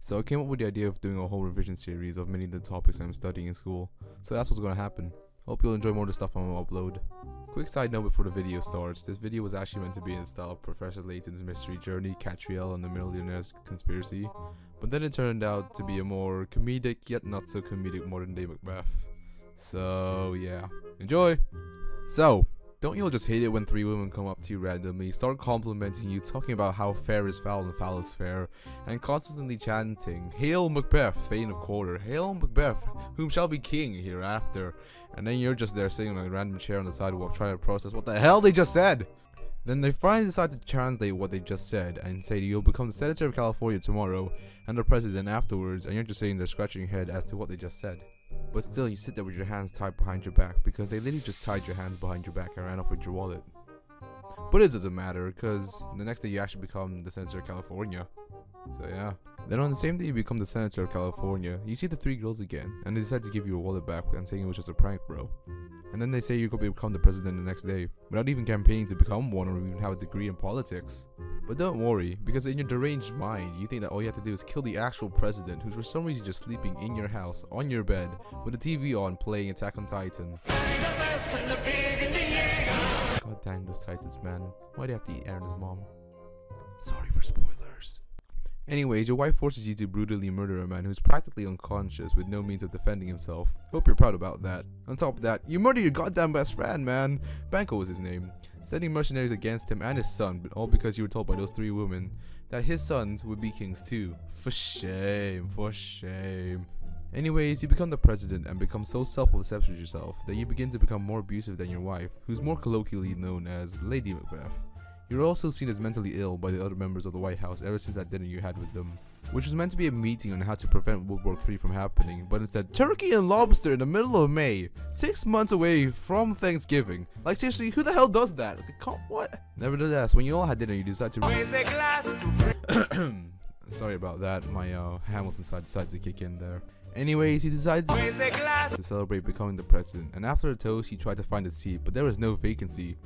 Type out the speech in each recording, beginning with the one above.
So I came up with the idea of doing a whole revision series of many of the topics I'm studying in school. So that's what's gonna happen. Hope you'll enjoy more of the stuff I'm gonna upload. Quick side note before the video starts, this video was actually meant to be in the style of Professor Layton's Mystery Journey, Catriel, and the Millionaire's Conspiracy, but then it turned out to be a more comedic yet not so comedic modern day Macbeth. So yeah, enjoy! So, don't you all just hate it when 3 women come up to you randomly, start complimenting you, talking about how fair is foul and foul is fair, and constantly chanting, "Hail Macbeth, Thane of Quarter, hail Macbeth, whom shall be king hereafter," and then you're just there sitting on a random chair on the sidewalk trying to process what the hell they just said. Then they finally decide to translate what they just said and say you'll become the Senator of California tomorrow and the President afterwards, and you're just sitting there scratching your head as to what they just said. But still, you sit there with your hands tied behind your back because they literally just tied your hands behind your back and ran off with your wallet. But it doesn't matter because the next day you actually become the Senator of California. So yeah. Then on the same day you become the Senator of California, you see the 3 girls again and they decide to give you your wallet back and saying it was just a prank, bro. And then they say you're going to become the president the next day without even campaigning to become one or even have a degree in politics. But don't worry, because in your deranged mind, you think that all you have to do is kill the actual president who's for some reason just sleeping in your house, on your bed, with the TV on playing Attack on Titan. God damn those Titans, man. Why'd they have to eat Aaron's mom? Sorry for spoilers. Anyways, your wife forces you to brutally murder a man who's practically unconscious with no means of defending himself. Hope you're proud about that. On top of that, you murder your goddamn best friend, man. Banco was his name. Sending mercenaries against him and his son, but all because you were told by those 3 women that his sons would be kings too. For shame, for shame. Anyways, you become the president and become so self-obsessed with yourself that you begin to become more abusive than your wife, who's more colloquially known as Lady Macbeth. You're also seen as mentally ill by the other members of the White House ever since that dinner you had with them, which was meant to be a meeting on how to prevent World War III from happening, but instead turkey and lobster in the middle of May, 6 months away from Thanksgiving. Like seriously, who the hell does that? What? Nevertheless, when you all had dinner, you decided to sorry about that, my Hamilton side decided to kick in there. Anyways, he decided to celebrate becoming the president, and after a toast, he tried to find a seat, but there was no vacancy.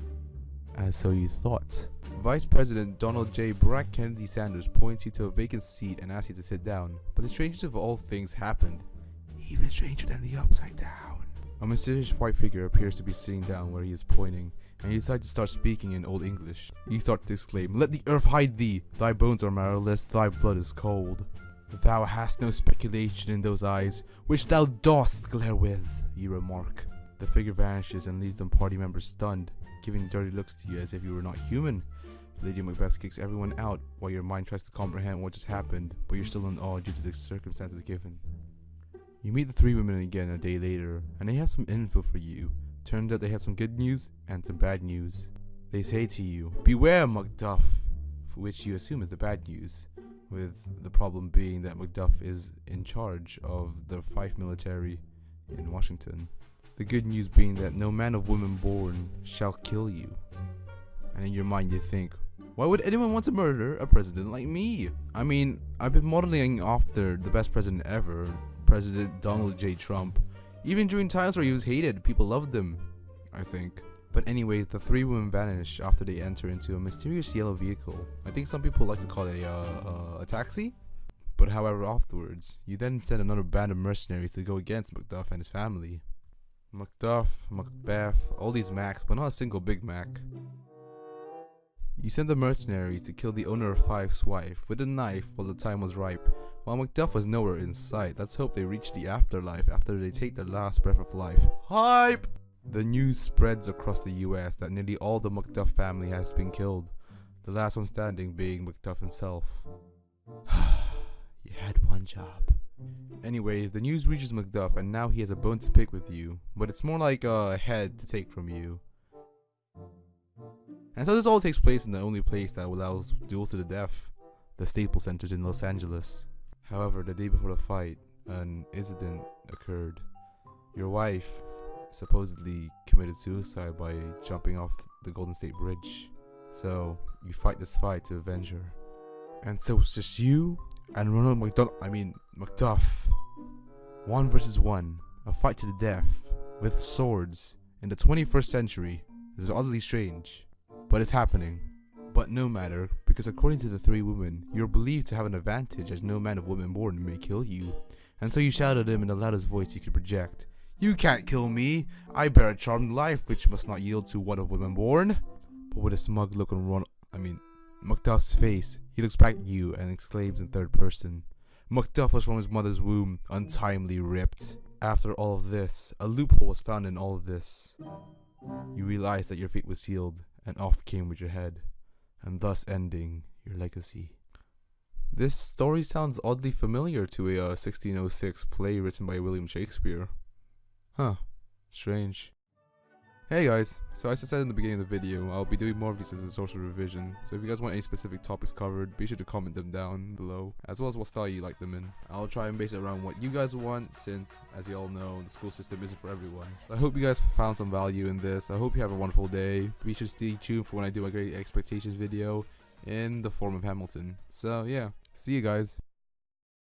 As so you thought. Vice President Donald J. Barack Kennedy Sanders points you to a vacant seat and asks you to sit down, but the strangest of all things happened. Even stranger than the upside down. A mysterious white figure appears to be sitting down where he is pointing, and you decide to start speaking in Old English. You start to exclaim, "Let the earth hide thee! Thy bones are marrowless, thy blood is cold. Thou hast no speculation in those eyes, which thou dost glare with," you remark. The figure vanishes and leaves the party members stunned, giving dirty looks to you as if you were not human. Lady Macbeth kicks everyone out while your mind tries to comprehend what just happened, but you're still in awe due to the circumstances given. You meet the 3 women again a day later, and they have some info for you. Turns out they have some good news and some bad news. They say to you, "Beware, Macduff," for which you assume is the bad news, with the problem being that Macduff is in charge of the Fife military in Washington. The good news being that no man of woman born shall kill you. And in your mind you think, why would anyone want to murder a president like me? I mean, I've been modeling after the best president ever, President Donald J. Trump. Even during times where he was hated, people loved him, I think. But anyways, the 3 women vanish after they enter into a mysterious yellow vehicle. I think some people like to call it a taxi. But however, afterwards, you then send another band of mercenaries to go against Macduff and his family. Macduff, Macbeth, all these Macs, but not a single Big Mac. You sent the mercenaries to kill the owner of Fife's wife with a knife while the time was ripe, while Macduff was nowhere in sight. Let's hope they reach the afterlife after they take their last breath of life. Hype! The news spreads across the US that nearly all the Macduff family has been killed, the last one standing being Macduff himself. You had one job. Anyways, the news reaches Macduff and now he has a bone to pick with you, but it's more like a head to take from you. And so this all takes place in the only place that allows duels to the death, the Staples Centers in Los Angeles. However, the day before the fight, an incident occurred. Your wife supposedly committed suicide by jumping off the Golden State Bridge. So you fight this fight to avenge her. And so it's just you and Macduff. 1 versus 1. A fight to the death. With swords. In the 21st century. This is oddly strange. But it's happening. But no matter, because because according to the three women, you're believed to have an advantage as no man of women born may kill you. And so you shout at him in the loudest voice you could project. You can't kill me. I bear a charmed life which must not yield to one of women born. But with a smug look on Macduff's face, he looks back at you and exclaims in third person. Macduff was from his mother's womb, untimely ripped. After all of this, a loophole was found in all of this. You realize that your fate was sealed, and off came with your head, and thus ending your legacy. This story sounds oddly familiar to a 1606 play written by William Shakespeare. Huh, strange. Hey guys, so as I said in the beginning of the video, I'll be doing more of these as a social revision, so if you guys want any specific topics covered, be sure to comment them down below, as well as what style you like them in. I'll try and base it around what you guys want, since, as you all know, the school system isn't for everyone. I hope you guys found some value in this. I hope you have a wonderful day. Be sure to stay tuned for when I do my Great Expectations video in the form of Hamilton. So yeah, see you guys.